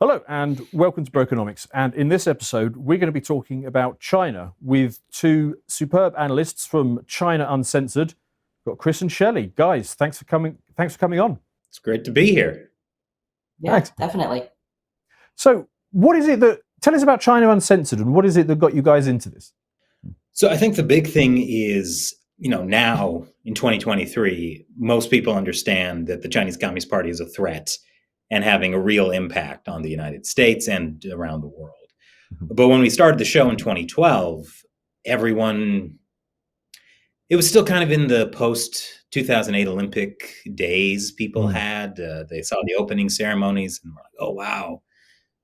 Hello and welcome to Brokenomics. And in this episode, we're going to be talking about China with two superb analysts from China Uncensored. We've got Chris and Shelley. Guys, thanks for coming on. It's great to be here. Yeah, thanks. Definitely. So tell us about China Uncensored and what is it that got you guys into this? So I think the big thing is, now in 2023, most people understand that the Chinese Communist Party is a threat and having a real impact on the United States and around the world. Mm-hmm. But when we started the show in 2012, it was still kind of in the post-2008 Olympic days people had. They saw the opening ceremonies and were like, oh, wow,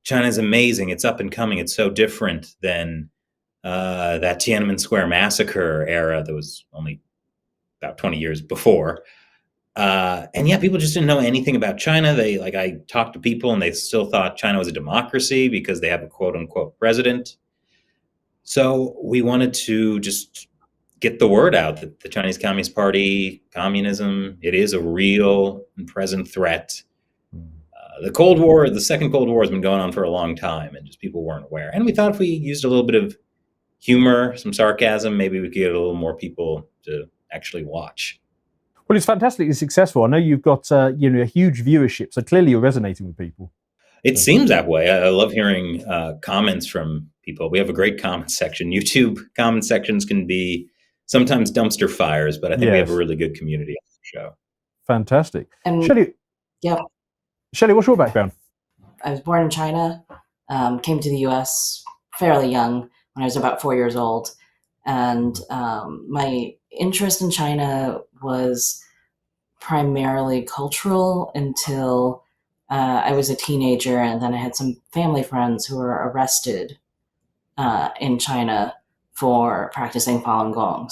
China's amazing. It's up and coming. It's so different than that Tiananmen Square massacre era that was only about 20 years before. People just didn't know anything about China. I talked to people and they still thought China was a democracy because they have a quote unquote president. So we wanted to just get the word out that the Chinese Communist Party, communism, it is a real and present threat. The second Cold War has been going on for a long time and just people weren't aware. And we thought if we used a little bit of humor, some sarcasm, maybe we could get a little more people to actually watch. Well, it's fantastically successful. I know you've got a huge viewership, so clearly you're resonating with people. It seems that way. I love hearing comments from people. We have a great comment section. YouTube comment sections can be sometimes dumpster fires, but I think we have a really good community on the show. Fantastic. And Shelley, what's your background? I was born in China, came to the U.S. fairly young when I was about 4 years old. And my interest in China was primarily cultural until I was a teenager, and then I had some family friends who were arrested in China for practicing Falun Gong.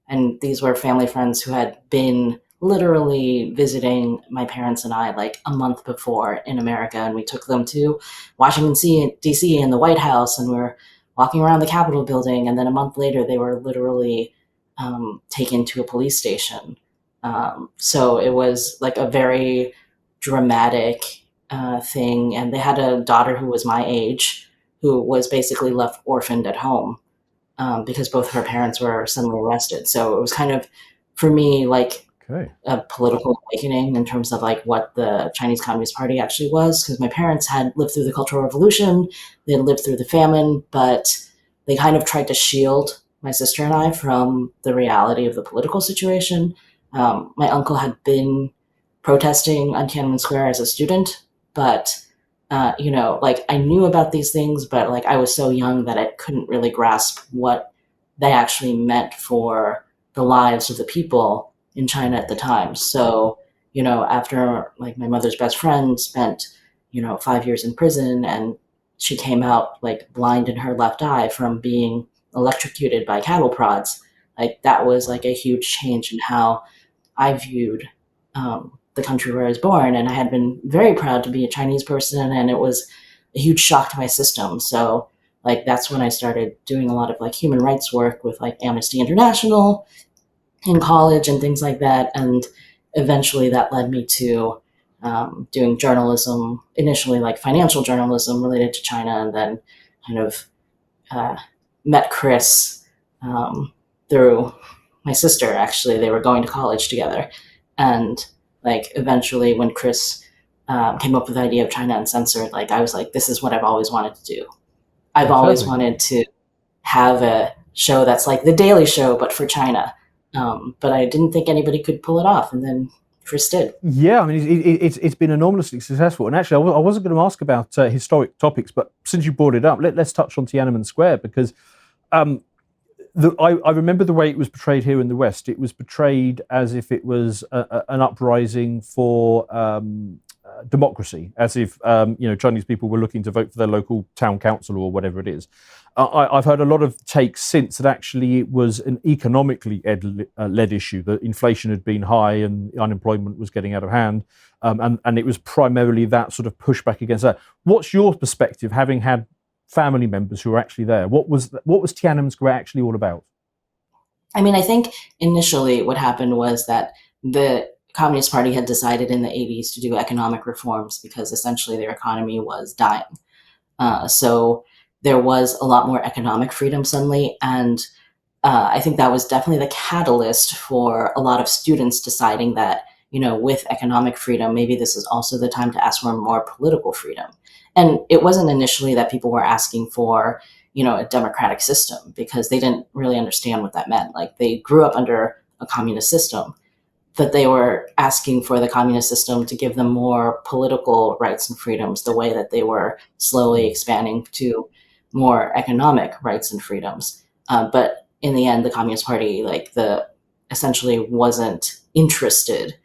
And these were family friends who had been literally visiting my parents and I like a month before in America, and we took them to Washington, D.C. and the White House, and we were walking around the Capitol building, and then a month later they were literally taken to a police station. So it was like a very dramatic thing, and they had a daughter who was my age who was basically left orphaned at home because both her parents were suddenly arrested. So it was kind of, for me, like a political awakening in terms of like what the Chinese Communist Party actually was, because my parents had lived through the Cultural Revolution, they had lived through the famine, but they kind of tried to shield my sister and I from the reality of the political situation. My uncle had been protesting on Tiananmen Square as a student, but I knew about these things, but like I was so young that I couldn't really grasp what they actually meant for the lives of the people in China at the time. So, after like my mother's best friend spent, 5 years in prison, and she came out like blind in her left eye from being electrocuted by cattle prods, like that was like a huge change in how I viewed the country where I was born. And I had been very proud to be a Chinese person, and it was a huge shock to my system. So like that's when I started doing a lot of like human rights work with like Amnesty International in college and things like that. And eventually that led me to doing journalism, initially like financial journalism related to China, and then kind of met Chris through my sister. Actually, they were going to college together. And like eventually when Chris came up with the idea of China Uncensored, like I was like, this is what I've always wanted to do. I've always wanted to have a show that's like The Daily Show, but for China. But I didn't think anybody could pull it off, and then Chris did. Yeah, I mean, it's been enomously successful. And actually, I wasn't going to ask about historic topics, but since you brought it up, let's touch on Tiananmen Square, because I remember the way it was portrayed here in the West. It was portrayed as if it was an uprising for democracy, as if Chinese people were looking to vote for their local town council or whatever it is. I've heard a lot of takes since that actually it was an economically led issue, that inflation had been high and unemployment was getting out of hand, and it was primarily that sort of pushback against that. What's your perspective, having had family members who were actually there? What was Tiananmen Square actually all about? I mean, I think initially what happened was that the Communist Party had decided in the 80s to do economic reforms because essentially their economy was dying. So there was a lot more economic freedom suddenly, and I think that was definitely the catalyst for a lot of students deciding that, with economic freedom, maybe this is also the time to ask for more political freedom. And it wasn't initially that people were asking for, a democratic system, because they didn't really understand what that meant. Like, they grew up under a communist system, that they were asking for the communist system to give them more political rights and freedoms, the way that they were slowly expanding to more economic rights and freedoms. But in the end, the Communist Party, essentially wasn't interested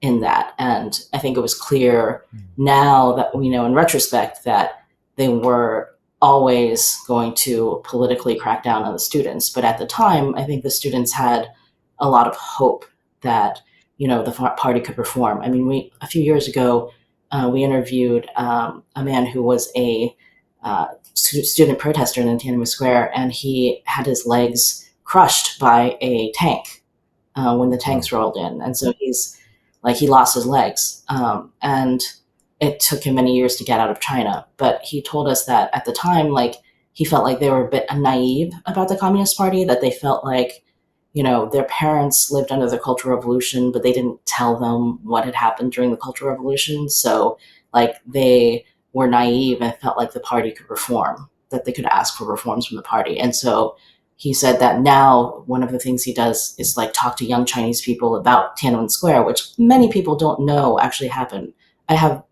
in that. And I think it was clear now that we know in retrospect that they were always going to politically crack down on the students. But at the time, I think the students had a lot of hope that the party could reform. I mean, a few years ago, we interviewed a man who was a student protester in Tiananmen Square, and he had his legs crushed by a tank when the tanks rolled in, and so he lost his legs, and it took him many years to get out of China. But he told us that at the time, he felt like they were a bit naive about the Communist Party, that they felt like their parents lived under the Cultural Revolution, but they didn't tell them what had happened during the Cultural Revolution. So, they were naive and felt like the party could reform, that they could ask for reforms from the party. And so he said that now one of the things he does is talk to young Chinese people about Tiananmen Square, which many people don't know actually happened. I have,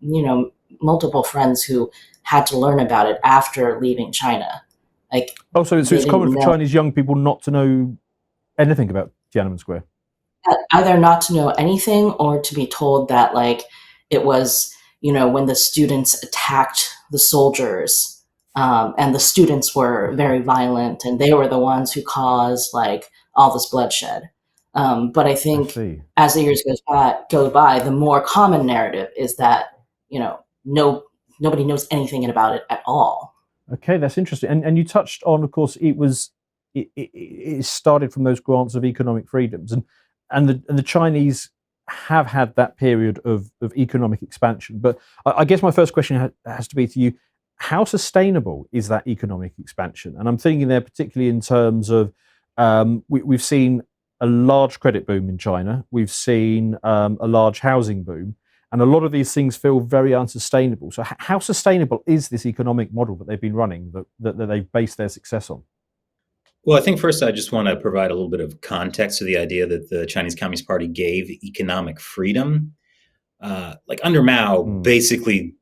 multiple friends who had to learn about it after leaving China. So it's common for Chinese young people not to know anything about Tiananmen Square? Either not to know anything, or to be told that it was, when the students attacked the soldiers, and the students were very violent, and they were the ones who caused all this bloodshed. But I think as the years go by, the more common narrative is that nobody knows anything about it at all. Okay, that's interesting. And you touched on, of course, it started from those grants of economic freedoms, and the Chinese have had that period of economic expansion. But I guess my first question has to be to you: how sustainable is that economic expansion? And I'm thinking there particularly in terms of we've seen a large credit boom in China, we've seen a large housing boom, and a lot of these things feel very unsustainable. So how sustainable is this economic model that they've been running, that they've based their success on? Well, I think first I just want to provide a little bit of context to the idea that the Chinese Communist Party gave economic freedom. Under Mao, basically,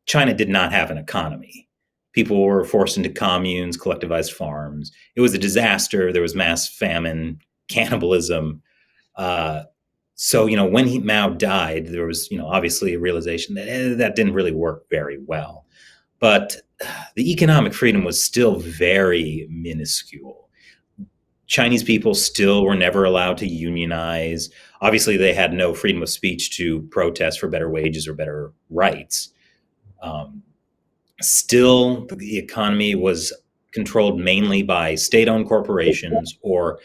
China did not have an economy. People were forced into communes, collectivized farms. It was a disaster. There was mass famine, cannibalism. So, when Mao died, there was, obviously a realization that that didn't really work very well. But the economic freedom was still very minuscule. Chinese people still were never allowed to unionize. Obviously, they had no freedom of speech to protest for better wages or better rights. Still, the economy was controlled mainly by state-owned corporations, or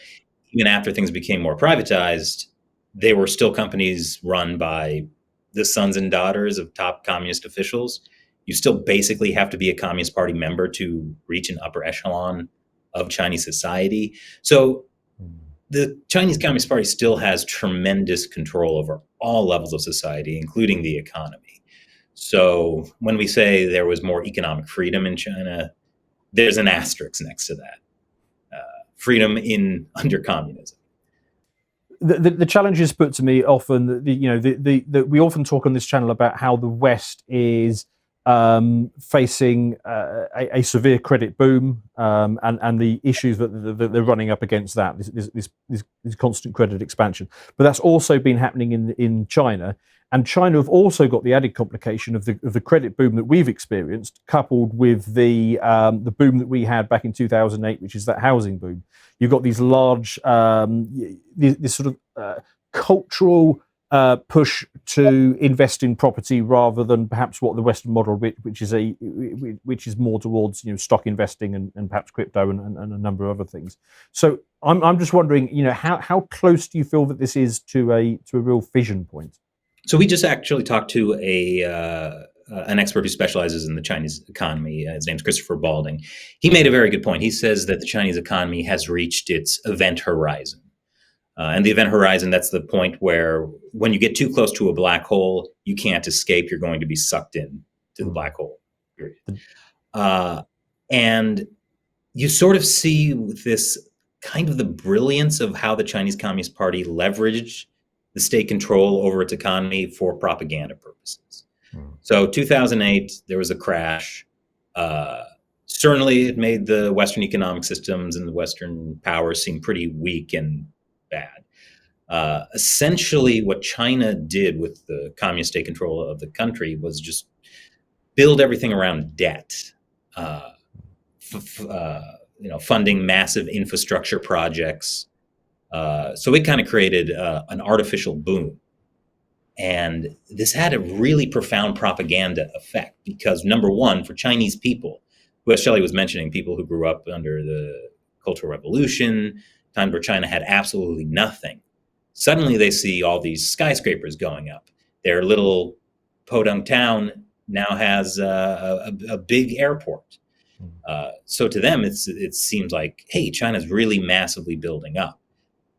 even after things became more privatized, they were still companies run by the sons and daughters of top communist officials. You still basically have to be a Communist Party member to reach an upper echelon of Chinese society. So the Chinese Communist Party still has tremendous control over all levels of society, including the economy. So when we say there was more economic freedom in China, there's an asterisk next to that. Freedom under communism. The challenge is put to me often. We often talk on this channel about how the West is facing a severe credit boom, and the issues that they're running up against that, this constant credit expansion. But that's also been happening in China, and China have also got the added complication of the credit boom that we've experienced, coupled with the boom that we had back in 2008, which is that housing boom. You've got these large, this sort of cultural push to invest in property rather than perhaps what the Western model, which is more towards stock investing and perhaps crypto and a number of other things. So I'm just wondering, how close do you feel that this is to a real fission point? So we just actually talked to an expert who specializes in the Chinese economy. His name's Christopher Balding. He made a very good point. He says that the Chinese economy has reached its event horizon. And the event horizon, that's the point where when you get too close to a black hole, you can't escape. You're going to be sucked in to the black hole, period. And you sort of see this kind of the brilliance of how the Chinese Communist Party leveraged the state control over its economy for propaganda purposes. So 2008, there was a crash. Certainly, it made the Western economic systems and the Western powers seem pretty weak and bad. Essentially, what China did with the communist state control of the country was just build everything around debt, funding massive infrastructure projects. So it kind of created an artificial boom. And this had a really profound propaganda effect because, number one, for Chinese people, who, as Shelley was mentioning, people who grew up under the Cultural Revolution, times where China had absolutely nothing, suddenly they see all these skyscrapers going up. Their little podunk town now has a big airport. So to them, it seems like, hey, China's really massively building up.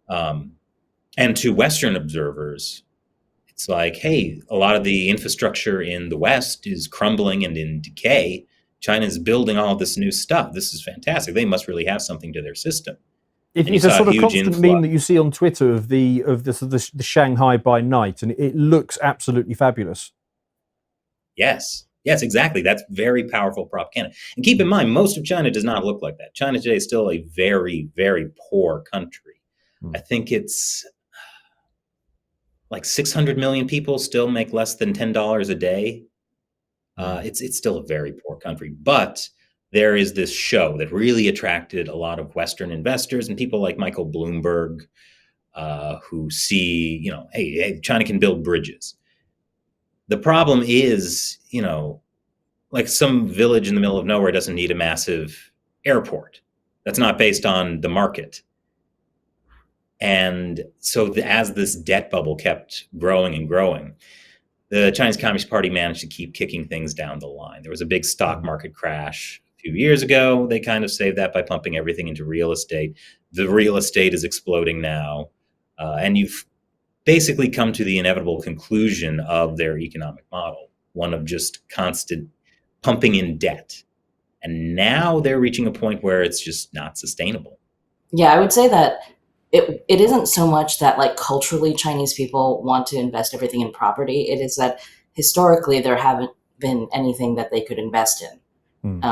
And to Western observers, it's like, hey, a lot of the infrastructure in the West is crumbling and in decay. China's building all this new stuff. This is fantastic. They must really have something to their system. It's a sort of constant meme that you see on Twitter of the Shanghai by night, and it looks absolutely fabulous. Yes, exactly. That's very powerful propaganda. And keep in mind, most of China does not look like that. China today is still a very, very poor country. I think it's like 600 million people still make less than $10 a day. It's still a very poor country, but there is this show that really attracted a lot of Western investors and people like Michael Bloomberg, who see, hey, China can build bridges. The problem is, like some village in the middle of nowhere doesn't need a massive airport. That's not based on the market. And so as this debt bubble kept growing and growing, the Chinese Communist Party managed to keep kicking things down the line. There was a big stock market crash a few years ago. They kind of saved that by pumping everything into real estate. The real estate is exploding now. And you've basically come to the inevitable conclusion of their economic model, one of just constant pumping in debt. And now they're reaching a point where it's just not sustainable. Yeah, I would say that it isn't so much that like culturally Chinese people want to invest everything in property. It is that historically there haven't been anything that they could invest in.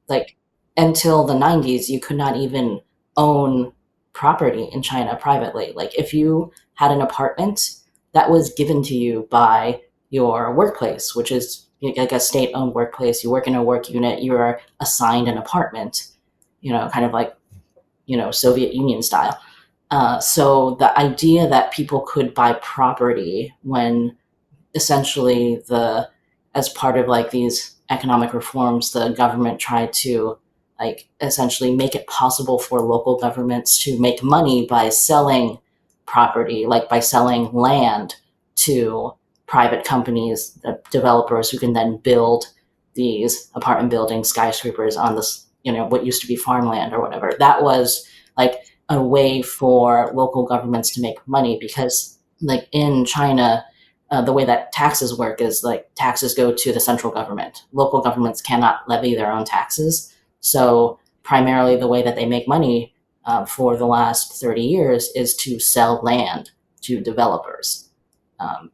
Like until the 90s, you could not even own property in China privately. Like if you had an apartment that was given to you by your workplace, which is like a state-owned workplace, you work in a work unit, you are assigned an apartment, kind of like, Soviet Union style. So the idea that people could buy property when essentially as part of like these economic reforms, the government tried to like essentially make it possible for local governments to make money by selling property, like by selling land to private companies, the developers who can then build these apartment buildings, skyscrapers on this, what used to be farmland or whatever. That was like a way for local governments to make money because like in China, the way that taxes work is like taxes go to the central government. Local governments cannot levy their own taxes. So primarily the way that they make money for the last 30 years is to sell land to developers.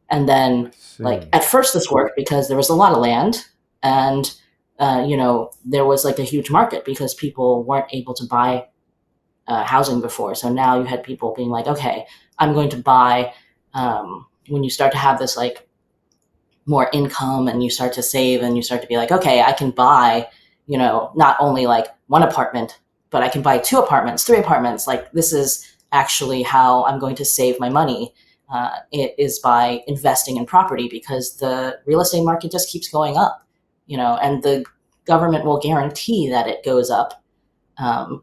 And then like at first this worked because there was a lot of land and, there was like a huge market because people weren't able to buy housing before. So now you had people being like, okay, I'm going to buy, when you start to have this like more income and you start to save and you start to be like, okay, I can buy, not only like one apartment, but I can buy 2 apartments, 3 apartments. Like this is actually how I'm going to save my money. it is by investing in property, because the real estate market just keeps going up, and the government will guarantee that it goes up,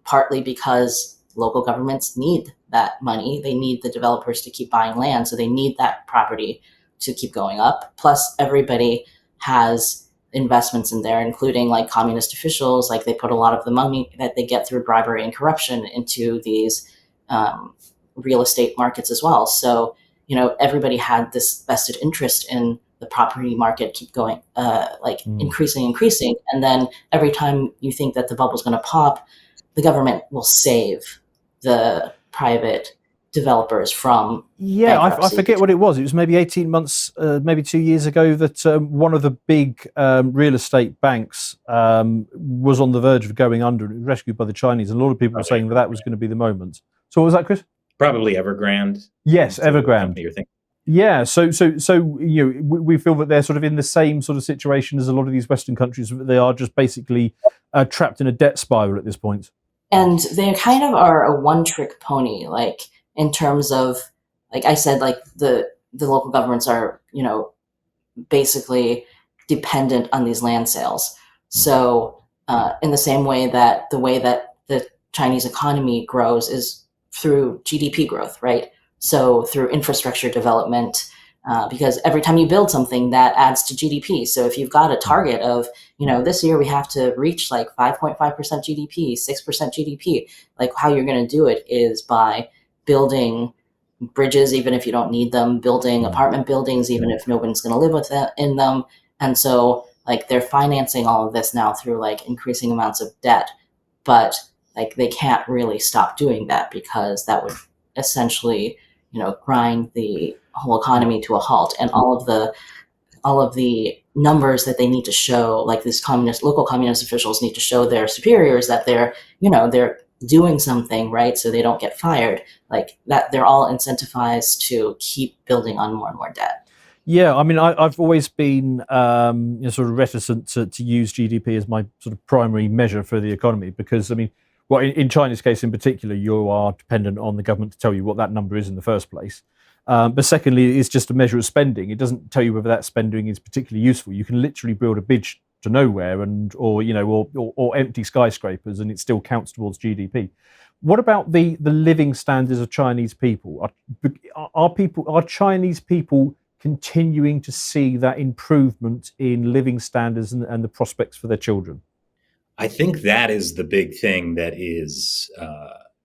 partly because local governments need that money. They need the developers to keep buying land, so they need that property to keep going up. Plus, everybody has investments in there, including like communist officials. Like, they put a lot of the money that they get through bribery and corruption into these real estate markets as well. So, everybody had this vested interest in the property market keep going, increasing. And then every time you think that the bubble's going to pop, the government will save the private developers from Yeah, I bankruptcy. forget what it was. It was maybe 18 months, maybe 2 years ago, that one of the big real estate banks was on the verge of going under. It was rescued by the Chinese, and a lot of people were saying that was going to be the moment. So what was that, Chris? Probably Evergrande. Yes, Evergrande. You're thinking. Yeah, so we feel that they're sort of in the same sort of situation as a lot of these Western countries. They are just basically trapped in a debt spiral at this point. And they kind of are a one-trick pony, like, in terms of, like I said, like the local governments are, basically dependent on these land sales. So in the same way that the Chinese economy grows is through GDP growth, right? So through infrastructure development, because every time you build something, that adds to GDP. So if you've got a target of, this year we have to reach like 5.5% GDP, 6% GDP, like, how you're going to do it is by building bridges, even if you don't need them, building apartment buildings, even if nobody's going to live in them. And so, like, they're financing all of this now through like increasing amounts of debt, but like they can't really stop doing that, because that would essentially, grind the whole economy to a halt. And all of the numbers that they need to show, like these local communist officials need to show their superiors that they're doing something right, so they don't get fired, like that, they're all incentivized to keep building on more and more debt. Yeah, I mean, I've always been sort of reticent to use GDP as my sort of primary measure for the economy, because, I mean, well, in China's case in particular, you are dependent on the government to tell you what that number is in the first place. But secondly, it's just a measure of spending. It doesn't tell you whether that spending is particularly useful. You can literally build a bridge to nowhere, or empty skyscrapers, and it still counts towards GDP. What about the living standards of Chinese people? Are Chinese people continuing to see that improvement in living standards and the prospects for their children? I think that is the big thing that is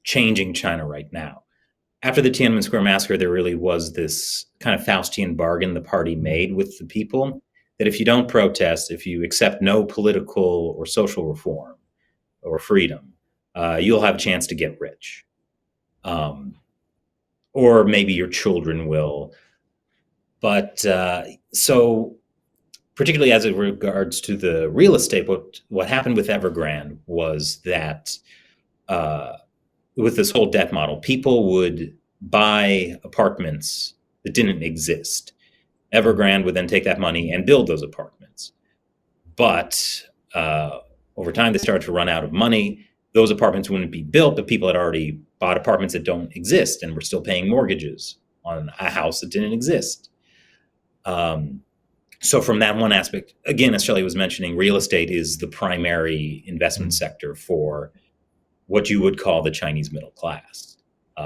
changing China right now. After the Tiananmen Square massacre, there really was this kind of Faustian bargain the party made with the people, that if you don't protest, if you accept no political or social reform or freedom, you'll have a chance to get rich. Or maybe your children will. But so particularly as it regards to the real estate, what happened with Evergrande was that with this whole debt model, people would buy apartments that didn't exist. Evergrande would then take that money and build those apartments. But over time, they started to run out of money. Those apartments wouldn't be built, but people had already bought apartments that don't exist and were still paying mortgages on a house that didn't exist. So from that one aspect, again, as Shelley was mentioning, real estate is the primary investment sector for what you would call the Chinese middle class.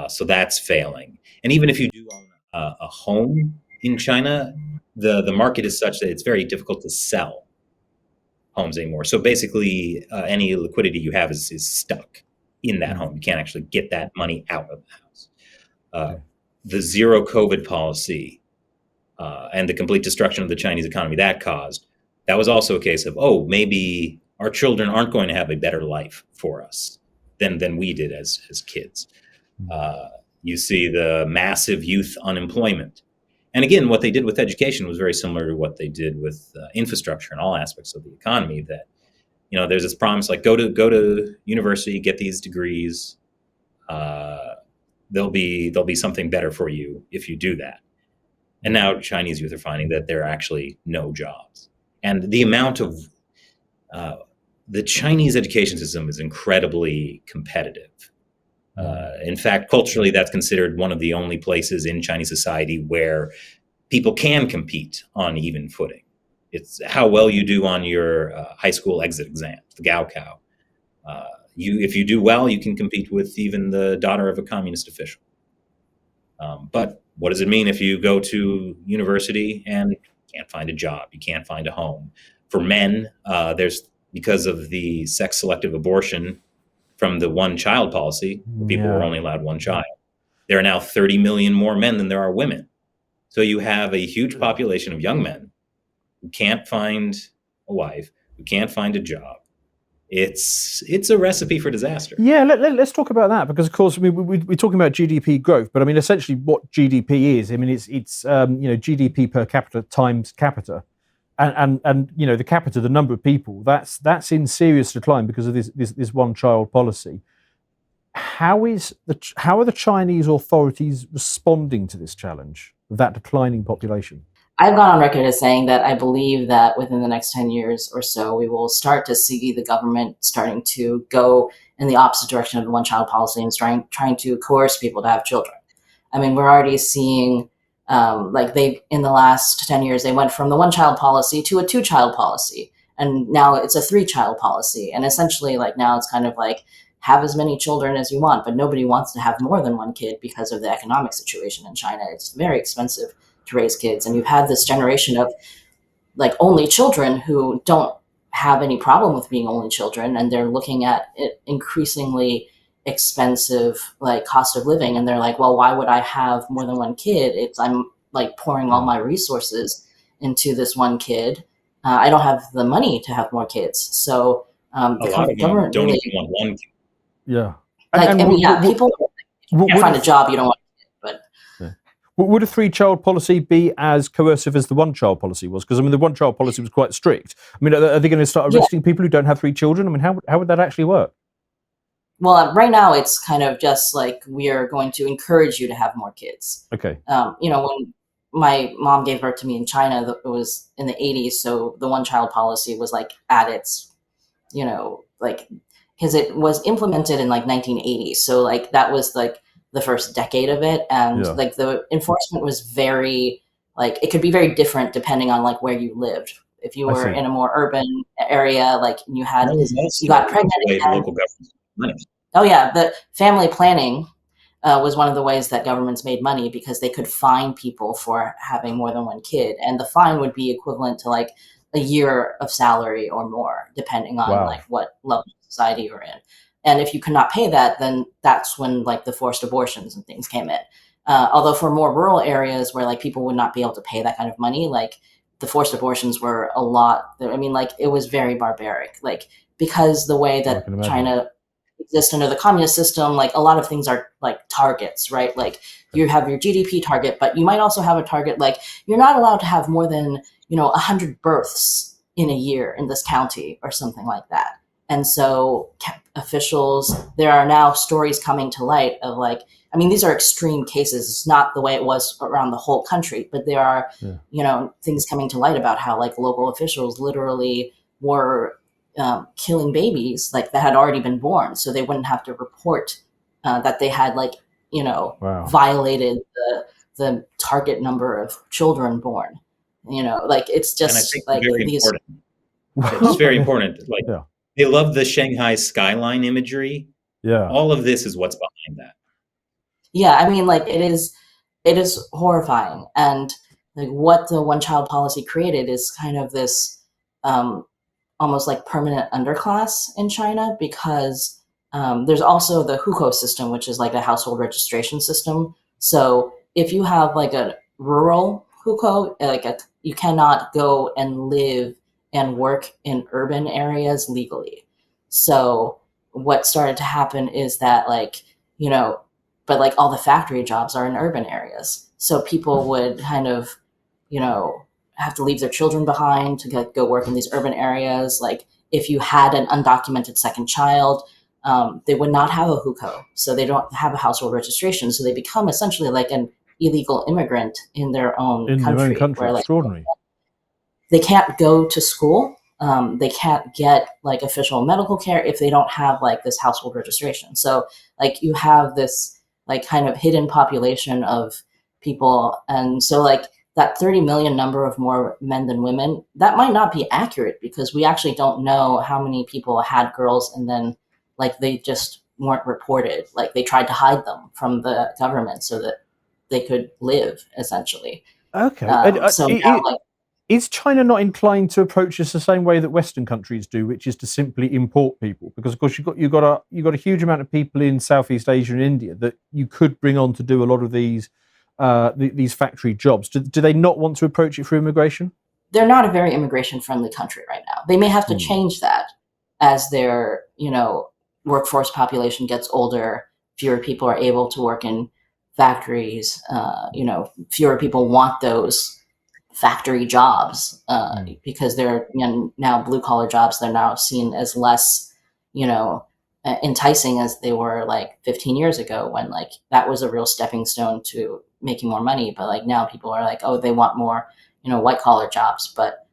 So that's failing. And even if you do own a home in China, the market is such that it's very difficult to sell homes anymore. So basically, any liquidity you have is stuck in that home. You can't actually get that money out of the house. The zero COVID policy and the complete destruction of the Chinese economy that was also a case of, maybe our children aren't going to have a better life for us than we did as kids. You see the massive youth unemployment. And again, what they did with education was very similar to what they did with infrastructure and all aspects of the economy, that, there's this promise, like, go to university, get these degrees. There'll be something better for you if you do that. And now Chinese youth are finding that there are actually no jobs. And the amount of the Chinese education system is incredibly competitive. In fact, culturally, that's considered one of the only places in Chinese society where people can compete on even footing. It's how well you do on your high school exit exams, the Gaokao. If you do well, you can compete with even the daughter of a communist official. But what does it mean if you go to university and can't find a job, you can't find a home? For men, because of the sex selective abortion from the one-child policy, where people were only allowed one child, there are now 30 million more men than there are women. So you have a huge population of young men who can't find a wife, who can't find a job. It's a recipe for disaster. Yeah, let's talk about that, because of course we're talking about GDP growth, but I mean essentially what GDP is. I mean it's GDP per capita times capita, and the capita, the number of people, that's in serious decline because of this one child policy. How are the Chinese authorities responding to this challenge of that declining population? I've gone on record as saying that I believe that within the next 10 years or so, we will start to see the government starting to go in the opposite direction of the one-child policy and trying to coerce people to have children. I mean, we're already seeing, in the last 10 years, they went from the one-child policy to a two-child policy. And now it's a three-child policy. And essentially, now it's kind of like, have as many children as you want, but nobody wants to have more than one kid because of the economic situation in China. It's very expensive to raise kids, and you've had this generation of only children who don't have any problem with being only children, and they're looking at it increasingly expensive cost of living, and they're like, well, why would I have more than one kid? I'm pouring all my resources into this one kid. I don't have the money to have more kids, so the government don't even want one kid. Yeah, people can't find a job, you don't want a kid, but. Would a three-child policy be as coercive as the one-child policy was? Because I mean, the one-child policy was quite strict. I mean, are they going to start arresting people who don't have three children? I mean, how would that actually work? Well, right now it's kind of just we are going to encourage you to have more kids. Okay. When my mom gave birth to me in China, it was in the 80s, so the one-child policy was at its, because it was implemented in 1980, so that was the first decade of it, and the enforcement was very it could be very different depending on where you lived. If you were in a more urban area, you got pregnant again. Oh yeah, the family planning was one of the ways that governments made money, because they could fine people for having more than one kid, and the fine would be equivalent to a year of salary or more, depending on what level of society you're in. And if you could not pay that, then that's when the forced abortions and things came in. Although for more rural areas where people would not be able to pay that kind of money, the forced abortions were a lot. I mean, it was very barbaric. Because the way that China exists under the communist system, a lot of things are targets, right? You have your GDP target, but you might also have a target you're not allowed to have more than 100 births in a year in this county or something like that. And so officials, there are now stories coming to light of these are extreme cases. It's not the way it was around the whole country, but there are, things coming to light about how local officials literally were killing babies that had already been born, so they wouldn't have to report that they had violated the target number of children born. It's just these. It's very important. They love the Shanghai skyline imagery. Yeah. All of this is what's behind that. Yeah, I mean, it is horrifying. And what the one-child policy created is kind of this almost permanent underclass in China, because there's also the hukou system, which is a household registration system. So if you have a rural hukou, you cannot go and live and work in urban areas legally. So what started to happen is that but all the factory jobs are in urban areas. So people would kind of, have to leave their children behind to go work in these urban areas. If you had an undocumented second child, they would not have a hukou. So they don't have a household registration. So they become essentially an illegal immigrant in their own country. Extraordinary. They can't go to school they can't get like official medical care if they don't have like this household registration. So like you have this like kind of hidden population of people, and so like that 30 million number of more men than women, that might not be accurate because we actually don't know how many people had girls and then like they just weren't reported. Like they tried to hide them from the government so that they could live essentially. Okay. So now like Is China not inclined to approach this the same way that Western countries do, which is to simply import people? Because of course you've got a huge amount of people in Southeast Asia and India that you could bring on to do a lot of these factory jobs. Do they not want to approach it through immigration? they're not a very immigration friendly country right now. They may have to change that as their, workforce population gets older, fewer people are able to work in factories, fewer people want those factory jobs because they're now blue collar jobs. They're now seen as less, enticing as they were like 15 years ago when like that was a real stepping stone to making more money. But like now people are like, oh, they want more, white collar jobs. But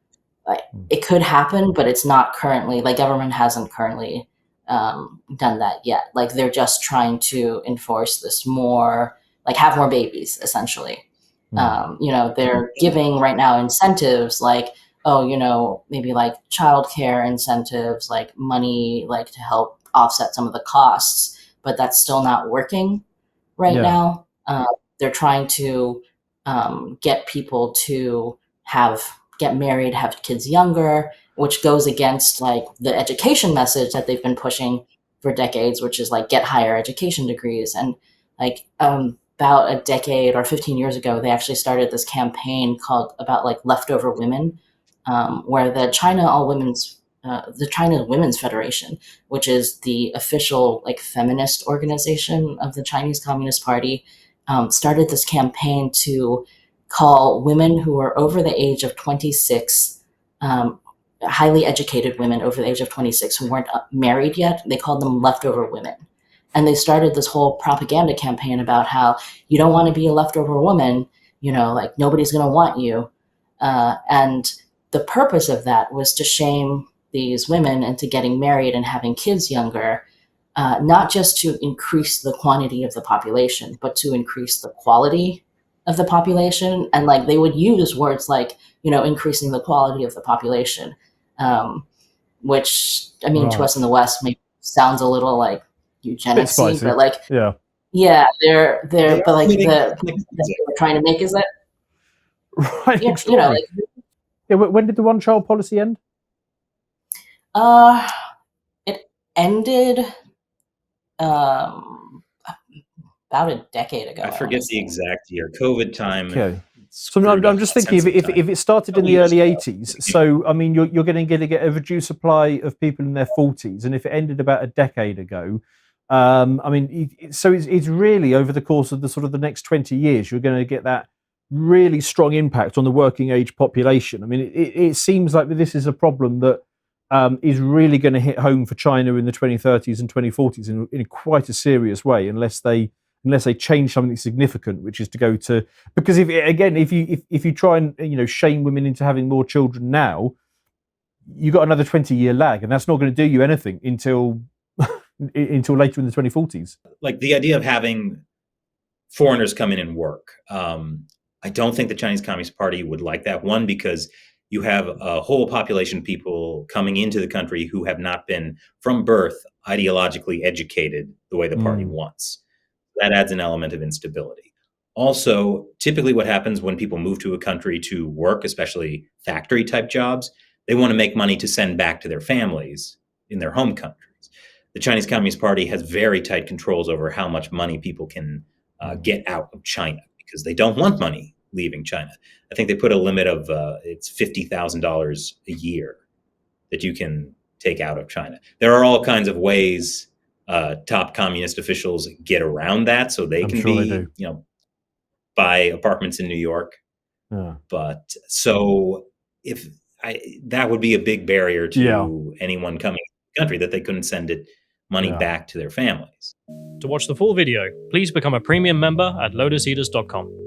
like it could happen, but it's not currently, like government hasn't currently done that yet. Like they're just trying to enforce this more, like have more babies essentially. They're giving right now incentives like, oh, maybe like childcare incentives, like money, like to help offset some of the costs, but that's still not working right now. They're trying to get people to get married, have kids younger, which goes against like the education message that they've been pushing for decades, which is like get higher education degrees. And like about a decade or 15 years ago, they actually started this campaign called about like leftover women, where the China Women's Federation, which is the official like feminist organization of the Chinese Communist Party, started this campaign to call women who are over the age of 26, highly educated women over the age of 26 who weren't married yet. They called them leftover women. And they started this whole propaganda campaign about how you don't want to be a leftover woman, like nobody's going to want you. And the purpose of that was to shame these women into getting married and having kids younger, not just to increase the quantity of the population, but to increase the quality of the population. And like they would use words like, increasing the quality of the population, which I mean, to us in the West, maybe sounds a little like eugenics, but like, they're but like the we're trying to make is that right. When did the one-child policy end? It ended about a decade ago. I forget the exact year. COVID time. Okay. So I'm just thinking if it started in the early 80s, so I mean you're going to get a reduced supply of people in their 40s, and if it ended about a decade ago, I mean, so it's really over the course of the sort of the next 20 years, you're going to get that really strong impact on the working age population. I mean, it seems like this is a problem that is really going to hit home for China in the 2030s and 2040s in quite a serious way, unless they change something significant, which is to go to, because if you try and shame women into having more children now, you got another 20-year lag, and that's not going to do you anything until later in the 2040s. Like the idea of having foreigners come in and work. I don't think the Chinese Communist Party would like that. One, because you have a whole population of people coming into the country who have not been from birth ideologically educated the way the party wants. That adds an element of instability. Also, typically what happens when people move to a country to work, especially factory type jobs, they want to make money to send back to their families in their home countries. The Chinese Communist Party has very tight controls over how much money people can get out of China because they don't want money leaving China. I think they put a limit of it's $50,000 a year that you can take out of China. There are all kinds of ways top communist officials get around that, so they can buy apartments in New York. Yeah. But so that would be a big barrier to anyone coming to the country, that they couldn't send money back to their families. To watch the full video, please become a premium member at lotuseaters.com.